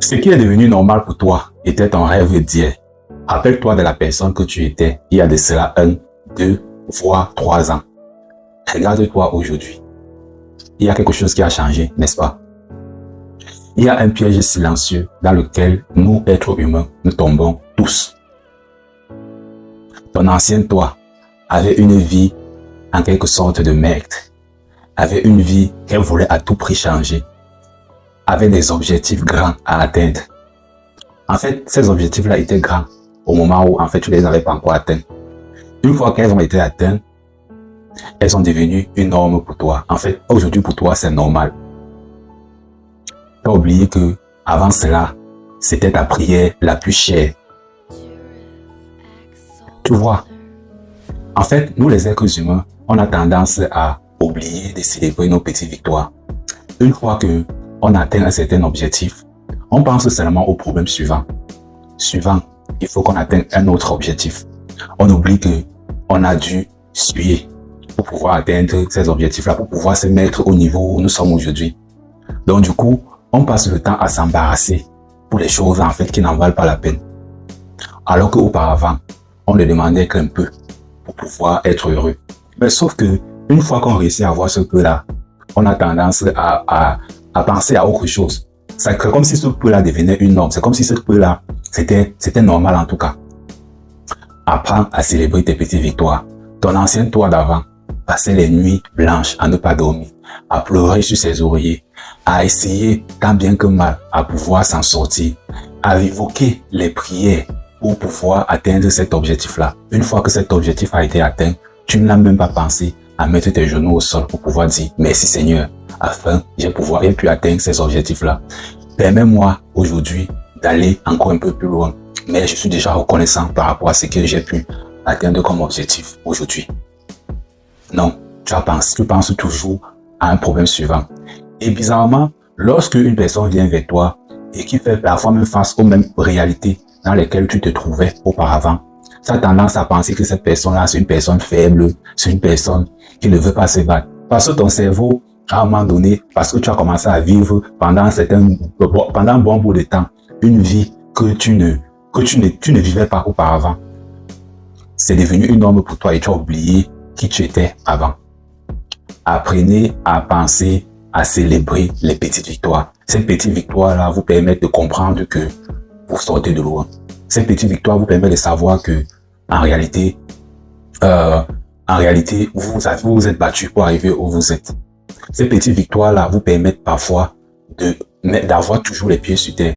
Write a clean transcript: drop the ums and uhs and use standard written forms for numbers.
Ce qui est devenu normal pour toi était ton rêve d'hier. Rappelle-toi de la personne que tu étais il y a de cela 1, 2, voire 3 ans. Regarde-toi aujourd'hui. Il y a quelque chose qui a changé, n'est-ce pas? Il y a un piège silencieux dans lequel nous, êtres humains, nous tombons tous. Ton ancien toi avait une vie en quelque sorte de merde, avait une vie qu'elle voulait à tout prix changer, avait des objectifs grands à atteindre. En fait, ces objectifs-là étaient grands au moment où, en fait, tu ne les avais pas encore atteints. Une fois qu'elles ont été atteintes, elles sont devenues une norme pour toi. En fait, aujourd'hui, pour toi, c'est normal. Tu as oublié que, avant cela, c'était ta prière la plus chère. Tu vois, en fait, nous les êtres humains, on a tendance à oublier de célébrer nos petites victoires. Une fois que on atteint un certain objectif, on pense seulement au problème suivant. Il faut qu'on atteigne un autre objectif. On oublie que on a dû suer pour pouvoir atteindre ces objectifs-là, pour pouvoir se mettre au niveau où nous sommes aujourd'hui. Donc du coup, on passe le temps à s'embarrasser pour les choses en fait qui n'en valent pas la peine. Alors qu'auparavant, on ne demandait qu'un peu pour pouvoir être heureux. Mais sauf que une fois qu'on réussit à avoir ce peu-là, on a tendance à penser à autre chose. C'est comme si ce peu-là devenait une norme. C'est comme si ce peu-là, c'était normal en tout cas. Apprends à célébrer tes petites victoires. Ton ancien toi d'avant passait les nuits blanches à ne pas dormir, à pleurer sur ses oreillers, à essayer tant bien que mal à pouvoir s'en sortir, à évoquer les prières pour pouvoir atteindre cet objectif-là. Une fois que cet objectif a été atteint, tu n'as même pas pensé à mettre tes genoux au sol pour pouvoir dire merci Seigneur, afin j'ai pu atteindre ces objectifs-là. Permets-moi aujourd'hui d'aller encore un peu plus loin, mais je suis déjà reconnaissant par rapport à ce que j'ai pu atteindre comme objectif aujourd'hui. Non, tu penses toujours à un problème suivant. Et bizarrement, lorsque une personne vient vers toi et qui fait parfois même face aux mêmes réalités dans lesquelles tu te trouvais auparavant, tu as tendance à penser que cette personne-là, c'est une personne faible, c'est une personne qui ne veut pas se battre. Parce que ton cerveau, à un moment donné, parce que tu as commencé à vivre pendant un bon bout de temps, une vie que tu ne vivais pas auparavant, c'est devenu une norme pour toi et tu as oublié qui tu étais avant. Apprenez à penser, à célébrer les petites victoires. Ces petites victoires-là vous permettent de comprendre que vous sortez de loin. Ces petites victoires vous permettent de savoir que, en réalité, vous vous êtes battu pour arriver où vous êtes. Ces petites victoires-là vous permettent parfois d'avoir toujours les pieds sur terre.